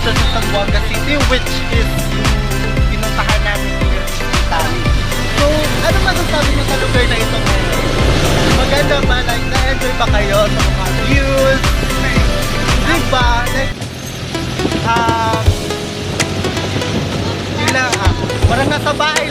dito sa Zamboanga City, which is pinuntahan namin ngayon sa Italy. So, ano masasabi niyo sa lugar na ito ngayon? Maganda ba? Like, na-enjoy ba kayo sa mga views? Diba? Like, parang nasa bahay